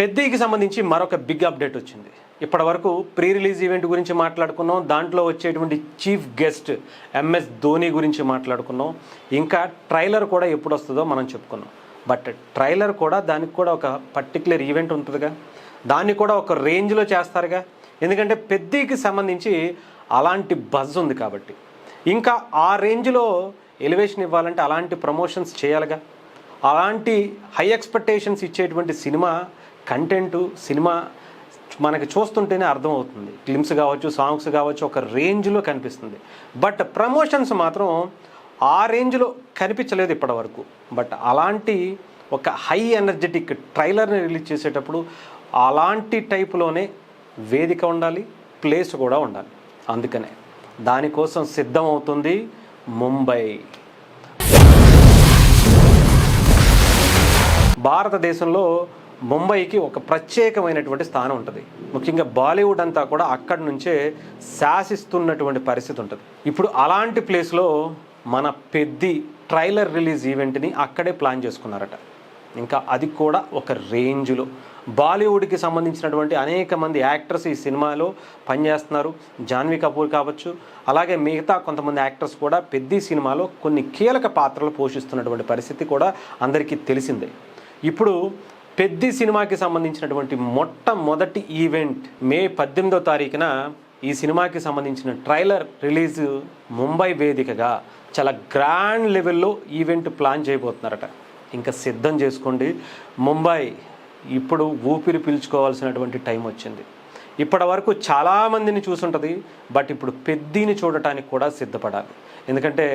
పెద్దీకి సంబంధించి మరొక big update వచ్చింది. ఇప్పటి వరకు ప్రీ రిలీజ్ ఈవెంట్ గురించి మాట్లాడుకున్నాం, దాంట్లో వచ్చేటువంటి చీఫ్ గెస్ట్ ఎంఎస్ ధోని గురించి మాట్లాడుకున్నాం, ఇంకా ట్రైలర్ కూడా ఎప్పుడు వస్తుందో మనం చెప్పుకున్నాం. బట్ ట్రైలర్ కూడా దానికి కూడా ఒక పర్టికులర్ ఈవెంట్ ఉంటుందిగా, దాన్ని కూడా ఒక రేంజ్లో చేస్తారుగా. ఎందుకంటే పెద్దీకి సంబంధించి అలాంటి బజ్ ఉంది కాబట్టి, ఇంకా ఆ రేంజ్లో ఎలివేషన్ ఇవ్వాలంటే అలాంటి ప్రమోషన్స్ చేయాలిగా. అలాంటి హై ఎక్స్పెక్టేషన్స్ ఇచ్చేటువంటి సినిమా కంటెంటు, సినిమా మనకి చూస్తుంటేనే అర్థమవుతుంది. క్లిమ్స్ కావచ్చు, సాంగ్స్ కావచ్చు, ఒక రేంజ్లో కనిపిస్తుంది. బట్ ప్రమోషన్స్ మాత్రం ఆ రేంజ్లో కనిపించలేదు ఇప్పటి వరకు. బట్ అలాంటి ఒక హై ఎనర్జెటిక్ ట్రైలర్ని రిలీజ్ చేసేటప్పుడు అలాంటి టైపులోనే వేదిక ఉండాలి, ప్లేస్ కూడా ఉండాలి. అందుకనే దానికోసం సిద్ధమవుతుంది ముంబై. భారతదేశంలో ముంబైకి ఒక ప్రత్యేకమైనటువంటి స్థానం ఉంటుంది. ముఖ్యంగా బాలీవుడ్ అంతా కూడా అక్కడి నుంచే శాసిస్తున్నటువంటి పరిస్థితి ఉంటుంది. ఇప్పుడు అలాంటి ప్లేస్లో మన పెద్ది ట్రైలర్ రిలీజ్ ఈవెంట్ని అక్కడే ప్లాన్ చేసుకున్నారట. ఇంకా అది కూడా ఒక రేంజ్లో. బాలీవుడ్కి సంబంధించినటువంటి అనేక మంది యాక్టర్స్ ఈ సినిమాలో పనిచేస్తున్నారు. జాన్వీ కపూర్ కావచ్చు, అలాగే మిగతా కొంతమంది యాక్టర్స్ కూడా పెద్ది సినిమాలో కొన్ని కీలక పాత్రలు పోషిస్తున్నటువంటి పరిస్థితి కూడా అందరికీ తెలిసిందే. ఇప్పుడు పెద్ది సినిమాకి సంబంధించినటువంటి మొట్టమొదటి ఈవెంట్ మే 18వ తారీఖున ఈ సినిమాకి సంబంధించిన ట్రైలర్ రిలీజ్ ముంబై వేదికగా చాలా గ్రాండ్ లెవెల్లో ఈవెంట్ ప్లాన్ చేయబోతున్నారట. ఇంకా సిద్ధం చేసుకోండి. ముంబై ఇప్పుడు ఊపిరి పీల్చుకోవాల్సినటువంటి టైం వచ్చింది. ఇప్పటి వరకు చాలామందిని చూసుంటుంది, బట్ ఇప్పుడు పెద్దిని చూడటానికి కూడా సిద్ధపడాలి. ఎందుకంటే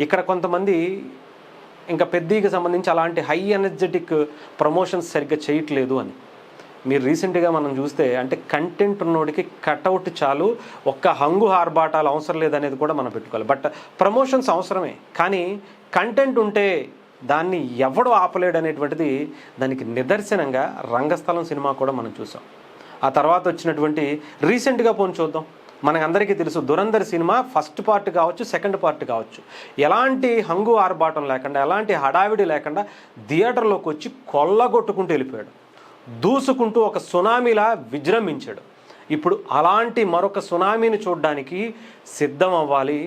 ఇక్కడ కొంతమంది ఇంకా పెద్దీకి సంబంధించి అలాంటి హై ఎనర్జెటిక్ ప్రమోషన్స్ సరిగ్గా చేయట్లేదు అని. మీరు రీసెంట్గా మనం చూస్తే అంటే కంటెంట్ ఉన్నోడికి కట్అవుట్ చాలు, ఒక్క హంగు హార్బాటాలు అవసరం లేదనేది కూడా మనం పెట్టుకోవాలి. బట్ ప్రమోషన్స్ అవసరమే, కానీ కంటెంట్ ఉంటే దాన్ని ఎవడు ఆపలేడు అనేటువంటిది దానికి నిదర్శనంగా రంగస్థలం సినిమా కూడా మనం చూసాం. ఆ తర్వాత వచ్చినటువంటి రీసెంట్గా పోని చూద్దాం. మనకందరికీ తెలుసు దురంధర్ సినిమా ఫస్ట్ పార్ట్ కావచ్చు, సెకండ్ పార్ట్ కావచ్చు, ఎలాంటి హంగు ఆర్భాటం లేకుండా, ఎలాంటి హడావిడి లేకుండా థియేటర్లోకి వచ్చి కొల్లగొట్టుకుంటూ వెళ్ళిపోయాడు, దూసుకుంటూ ఒక సునామీలా విజృంభించాడు. ఇప్పుడు అలాంటి మరొక సునామీని చూడడానికి సిద్ధం అవ్వాలి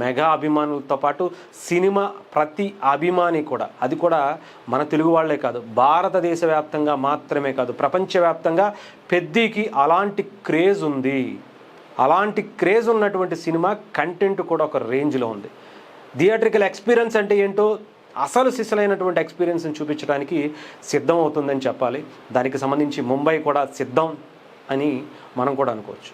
మెగా అభిమానులతో పాటు సినిమా ప్రతి అభిమాని కూడా. అది కూడా మన తెలుగు వాళ్లే కాదు, భారతదేశ వ్యాప్తంగా మాత్రమే కాదు, ప్రపంచవ్యాప్తంగా పెద్దీకి అలాంటి క్రేజ్ ఉంది. అలాంటి క్రేజ్ ఉన్నటువంటి సినిమా కంటెంట్ కూడా ఒక రేంజ్లో ఉంది. థియేట్రికల్ ఎక్స్పీరియన్స్ అంటే ఏంటో అసలు సిసలైనటువంటి ఎక్స్పీరియన్స్ని చూపించడానికి సిద్ధం అవుతుందని చెప్పాలి. దానికి సంబంధించి ముంబై కూడా సిద్ధం అని మనం కూడా అనుకోవచ్చు.